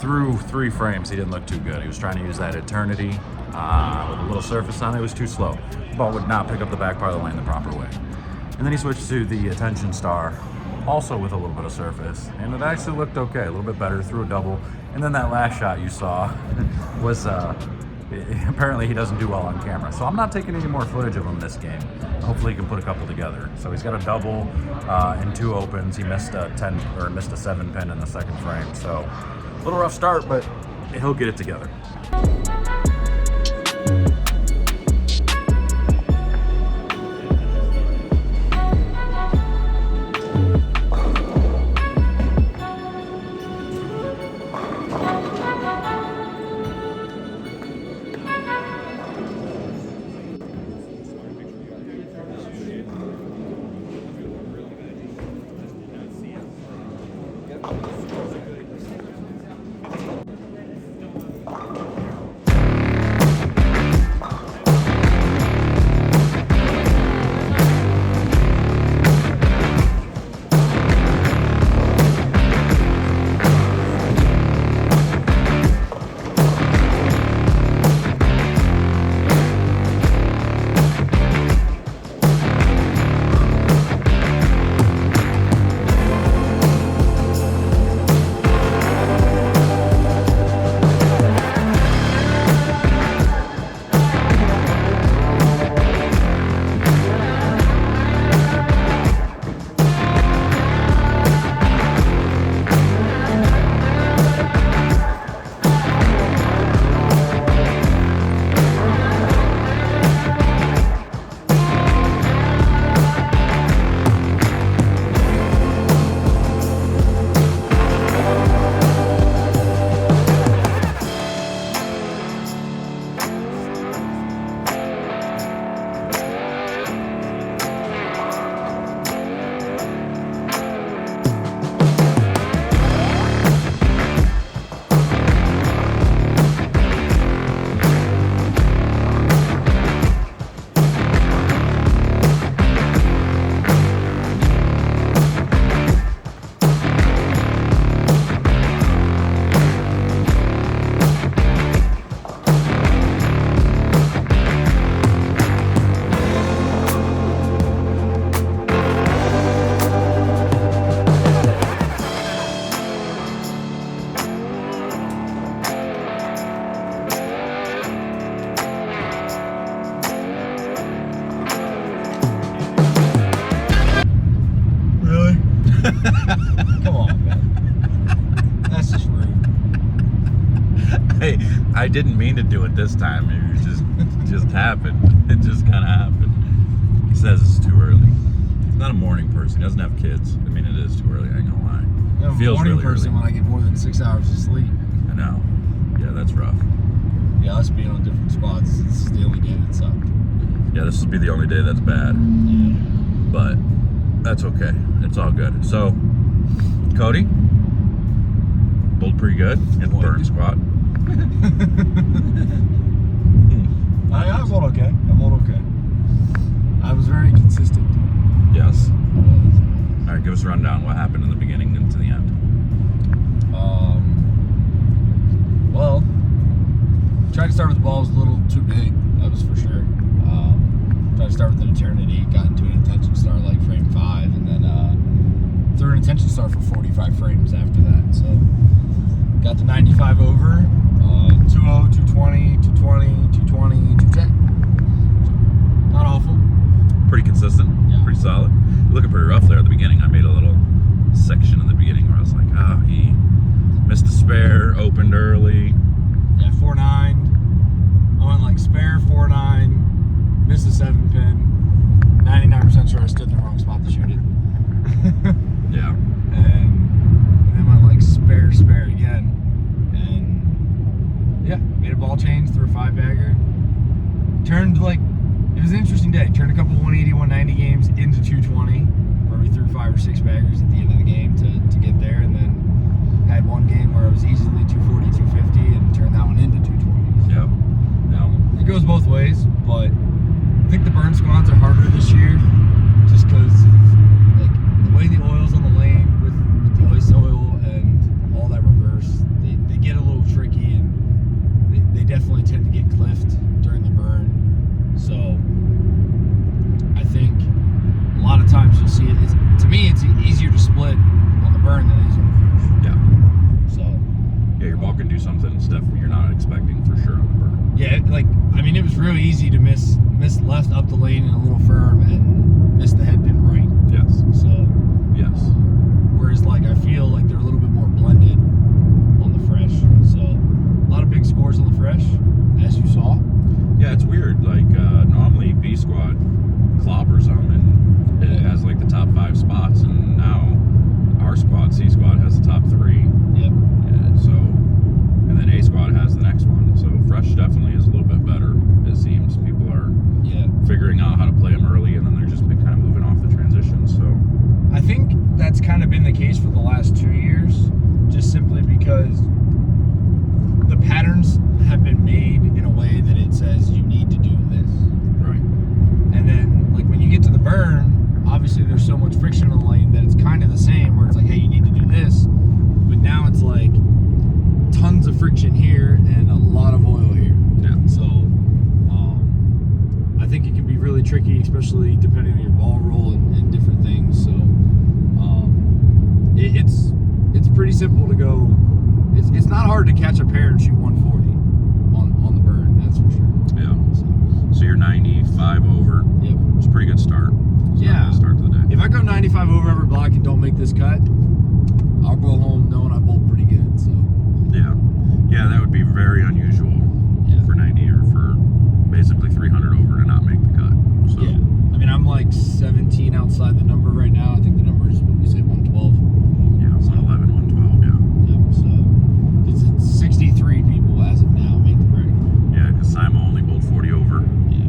through 3 frames, he didn't look too good. He was trying to use that eternity with a little surface on it. It was too slow. The ball would not pick up the back part of the lane the proper way. And then he switched to the attention star, also with a little bit of surface, and it actually looked okay, a little bit better, threw a double. And then that last shot you saw was, apparently he doesn't do well on camera. So I'm not taking any more footage of him this game. Hopefully he can put a couple together. So he's got a double and 2 opens. He missed a 7 pin in the second frame. So a little rough start, but he'll get it together. Come on, man. That's just rude. Hey, I didn't mean to do it this time. It just happened. It just kind of happened. He says it's too early. He's not a morning person. He doesn't have kids. I mean, it is too early. I ain't gonna lie. I'm a Feels morning really person early. when I get more than 6 hours of sleep. I know. Yeah, that's rough. Yeah, us being on different spots, this is the only day that sucked. Yeah, this would be the only day that's bad. Yeah. But that's okay. It's all good. So, Cody, bowled pretty good in the burn squat. I bowled okay. I bowled okay. I was very consistent. Yes. All right, give us a rundown. What happened in the beginning and to the end? Well, tried to start with the ball was a little too big. That was for sure. Tried to start with an eternity. Got into an intention star like frame 5, and then threw an intention star for 45 frames after that. So got the 95 over. 2-0, 220, 220, 220, 210. Not awful. Pretty consistent. Yeah. Pretty solid. Looking pretty rough there at the beginning. I made a little section in the beginning where I was like, he missed a spare, opened early. Yeah, 4-9. I went like spare 4-9, missed a 7 pin. 99% sure I stood in the wrong spot to shoot it. Yeah. And then went like spare again. And yeah, made a ball change, threw a 5-bagger. Turned like, it was an interesting day. Turned a couple 180, 190 games into 220, where we threw 5 or 6 baggers at the end of the game to get there. And then had one game where it was easily 240, 250 and turned that one into 220. Yep. It goes both ways, but I think the burn squats are harder this year just because like the way the oil's on the lane with the ice oil and all that reverse, they get a easy to miss left up the lane in a little firm and miss the head pin right. Yes. So Yes. whereas like I feel like they're a little bit more blended on the fresh. So a lot of big scores on the fresh, as you saw. Yeah, it's weird. Like normally B squad clobbers them and it has like the top 5 spots, and now our squad, C squad, has the top 3. Yep. Yeah, so, and then A squad has the next one. So fresh definitely is a little bit better. It seems people are figuring out how to play them early, and then they're just kind of moving off the transition. So I think that's kind of been the case for the last 2 years, just simply because the patterns have been made in a way that it says you need to do this. right. And then, like, when you get to the burn, obviously there's so much friction on the lane that it's kind of the same, where it's like, hey, you need to do this. But now it's like tons of friction here and a lot of oil here. Yeah. So I think it can be really tricky, especially depending on your ball roll and different things. So it's pretty simple to go. It's not hard to catch a pair and shoot 140 on the burn, that's for sure. Yeah. So you're 95 over. Yep. It's a pretty good start. Yeah. Start to the day. If I go 95 over every block and don't make this cut, I'll go home knowing I bowled pretty good. So Yeah. Yeah, that would be very unusual for 90 or for basically 300 over to not make the cut. So yeah. I mean, I'm like 17 outside the number right now. I think the number is, what we say, 112. yeah, 111, 112, yeah. Yep. So it's 63 people as of now make the break. Yeah, because Simon only bowled 40 over. Yeah.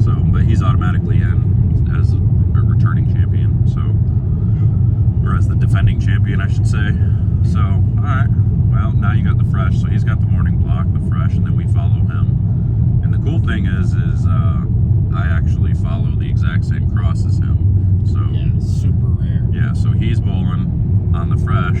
So, but he's automatically in as a returning champion. So, or as the defending champion, I should say. So, all right. Well, now you got the fresh. So he's got the morning block, the fresh, and then we follow him. And the cool thing is I actually follow the exact same cross as him. So Yeah, super rare. yeah, so he's bowling on the fresh,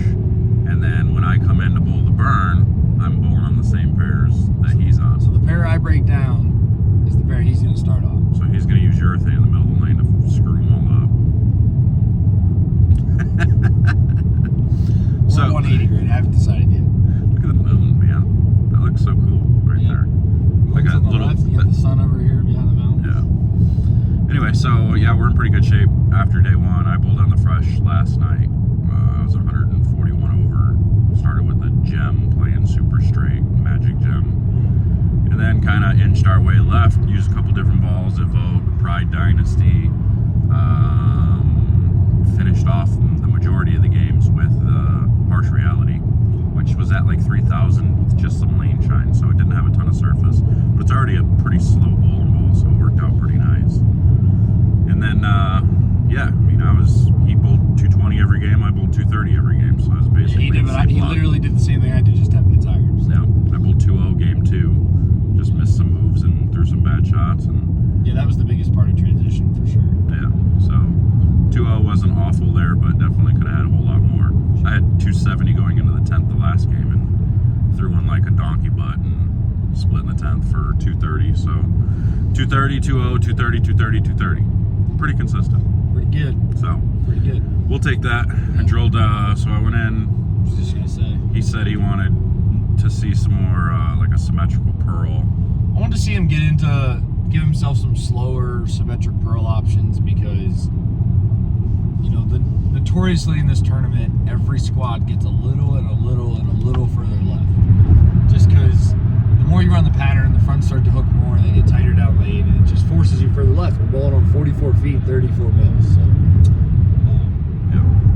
and then when I come in to bowl the burn, I'm bowling on the same pairs that he's on. So the pair I break down is the pair he's going to start on. So he's going to use urethane in the middle of the lane to screw them all up. Or 180 grid. I haven't decided yet. Look at the moon, man. That looks so cool right there. Like on the left, you got the sun over here behind the mountains. Yeah. Anyway, so yeah, we're in pretty good shape after day 1. I bowled on the fresh last night. I was 141 over. Started with the gem, playing super straight, magic gem. And then kind of inched our way left, used a couple different balls, Evoke, Pride Dynasty. Finished off the majority of the games with Harsh Reality, which was at like 3,000 with just some lane shine, so it didn't have a ton of surface. But it's already a pretty slow bowling ball, so it worked out pretty nice. And then, yeah, I mean, he bowled 220 every game, I bowled 230 every game, so I was basically He literally did the same thing I did, just 10 pin tigers. Yeah, I bowled 2-0 game 2, just missed some moves and threw some bad shots. And yeah, that was the biggest part of transition for sure. yeah, so 2-0 wasn't awful there, but definitely could have had a whole lot more. I had 270 going into the 10th the last game and threw one like a donkey butt and split in the 10th for 230. So 230, 2-0, 230, 230, 230. Pretty consistent. Pretty good. So Pretty good. we'll take that. I drilled, so I went in. I was just going to say. He said he wanted to see some more like a symmetrical pearl. I wanted to see him give himself some slower symmetric pearl options because, you know, notoriously in this tournament, every squad gets a little and a little and a little further left. Just because the more you run the pattern, the fronts start to hook more and they get tighter down lane, and it just forces you further left. We're bowling on 44 feet, 34 mils. So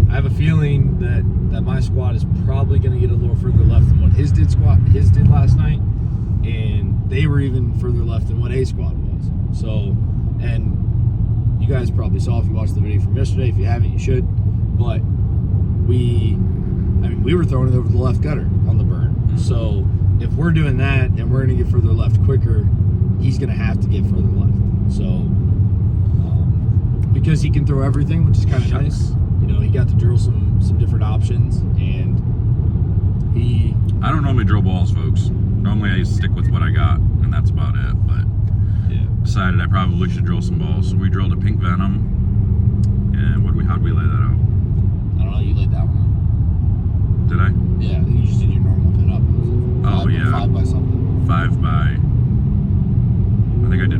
I have a feeling that my squad is probably going to get a little further left than what his did last night, and they were even further left than what A squad was. So, and you guys probably saw if you watched the video from yesterday. If you haven't, you should. But we were throwing it over the left gutter on the burn. So if we're doing that and we're going to get further left quicker, he's going to have to get further left. So because he can throw everything, which is kind of nice. You know, he got to drill some different options, and I don't normally drill balls, folks. Normally I stick with what I got, and that's about it. But yeah, decided I probably should drill some balls. So we drilled a pink venom, and how'd we lay that out? I don't know. You laid that one out. Did I? Yeah, I think you just did your normal pin up. Oh, yeah. 5 by something. 5 by. I think I did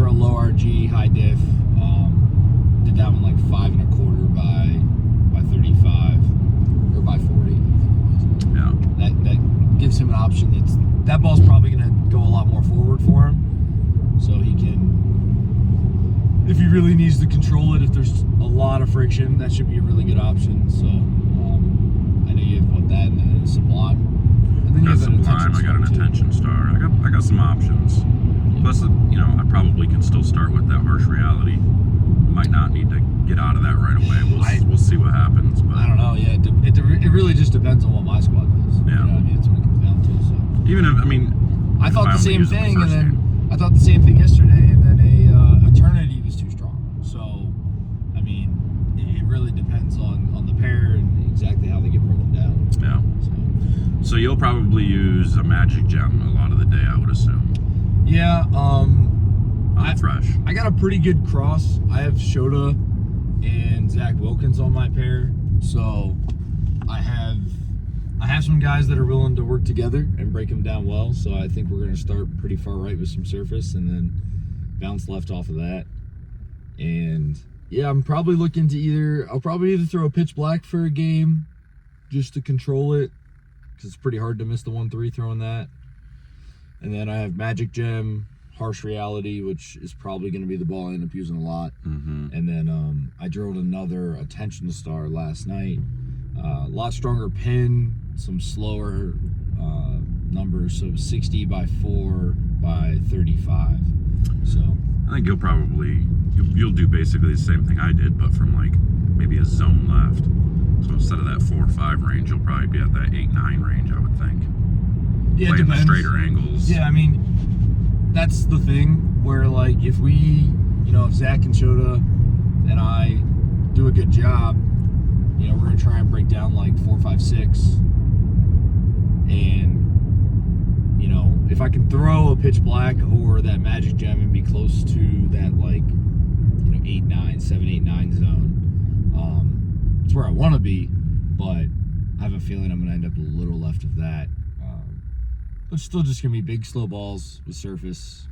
a low RG, high diff. Did that one like 5 1/4 by 35 or by 40. Yeah. That gives him an option. That ball's probably going to go a lot more forward for him, so he can, if he really needs to control it, if there's a lot of friction, that should be a really good option. So I know you have that and a sublime. And then I you got have an sublime. I got an attention star. I got some options. Plus, I probably can still start with that harsh reality. Might not need to get out of that right away. We'll see what happens. But I don't know. Yeah, it really just depends on what my squad does. Yeah. I mean, that's what it comes down to. So even if I thought the only same use it the thing, and first then game. I thought the same thing yesterday, and then a eternity was too strong. So I mean, it really depends on the pair and exactly how they get broken down. Yeah. So you'll probably use a magic gem a lot of the day, I would assume. Yeah. Fresh. I got a pretty good cross. I have Shota and Zach Wilkins on my pair, so I have some guys that are willing to work together and break them down well. So I think we're going to start pretty far right with some surface and then bounce left off of that. And yeah, I'm probably looking to I'll probably either throw a pitch black for a game just to control it, because it's pretty hard to miss the 1-3 throwing that. And then I have magic gem, harsh reality, which is probably going to be the ball I end up using a lot. Mm-hmm. And then I drilled another attention star last night. A lot stronger pin, some slower numbers, so 60 by 4 by 35. So I think you'll do basically the same thing I did, but from like maybe a zone left. So instead of that 4 or 5 range, you'll probably be at that 8-9 range, I would think. yeah, Playing it the depends. straighter angles. Yeah, I mean, that's the thing where, like, if Zach and Shota and I do a good job, we're going to try and break down like 4, 5, 6. And, if I can throw a pitch black or that magic gem and be close to that, like, 8-9, 7-8-9 zone, it's where I want to be, but I have a feeling I'm going to end up a little left of that. It's still just going to be big, slow balls with surface.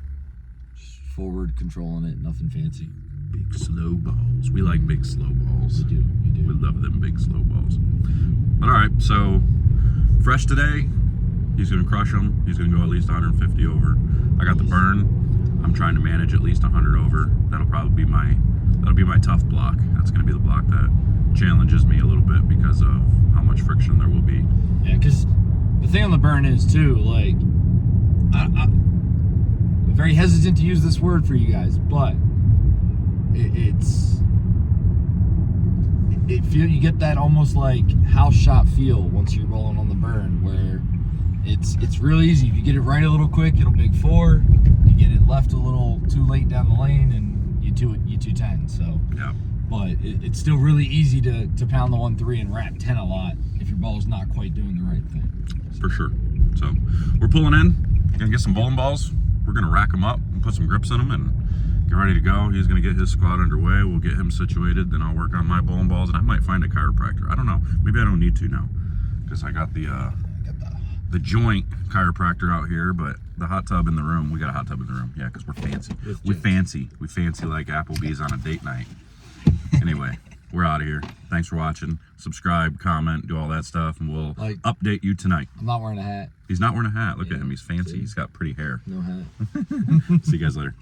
Just forward, controlling it, nothing fancy. Big slow balls. We like big slow balls. You do. We love them big slow balls. But all right, so fresh today. He's going to crush them. He's going to go at least 150 over. I got the burn. I'm trying to manage at least 100 over. That'll probably be my tough block. That's going to be the block that challenges me a little bit because of how much friction there will be. Yeah, because the thing on the burn is too, like, I'm very hesitant to use this word for you guys, but you get that almost like house shot feel once you're rolling on the burn, where it's really easy. If you get it right a little quick, it'll big 4. You get it left a little too late down the lane, and you 210. So Yeah. but it's still really easy to pound the 1-3 and wrap 10 a lot if your ball's not quite doing the right thing. For sure. So we're pulling in. Gonna get some bowling balls. We're gonna rack them up and put some grips in them and get ready to go. He's gonna get his squad underway. We'll get him situated. Then I'll work on my bowling balls, and I might find a chiropractor. I don't know. Maybe I don't need to now, because I got the joint chiropractor out here, but the hot tub in the room. We got a hot tub in the room. Yeah, because we're fancy. We fancy like Applebee's on a date night. Anyway, we're out of here. Thanks for watching. Subscribe, comment, do all that stuff, and we'll update you tonight. I'm not wearing a hat. He's not wearing a hat. Look Yeah, at him. He's fancy. see? He's got pretty hair. No hat. See you guys later.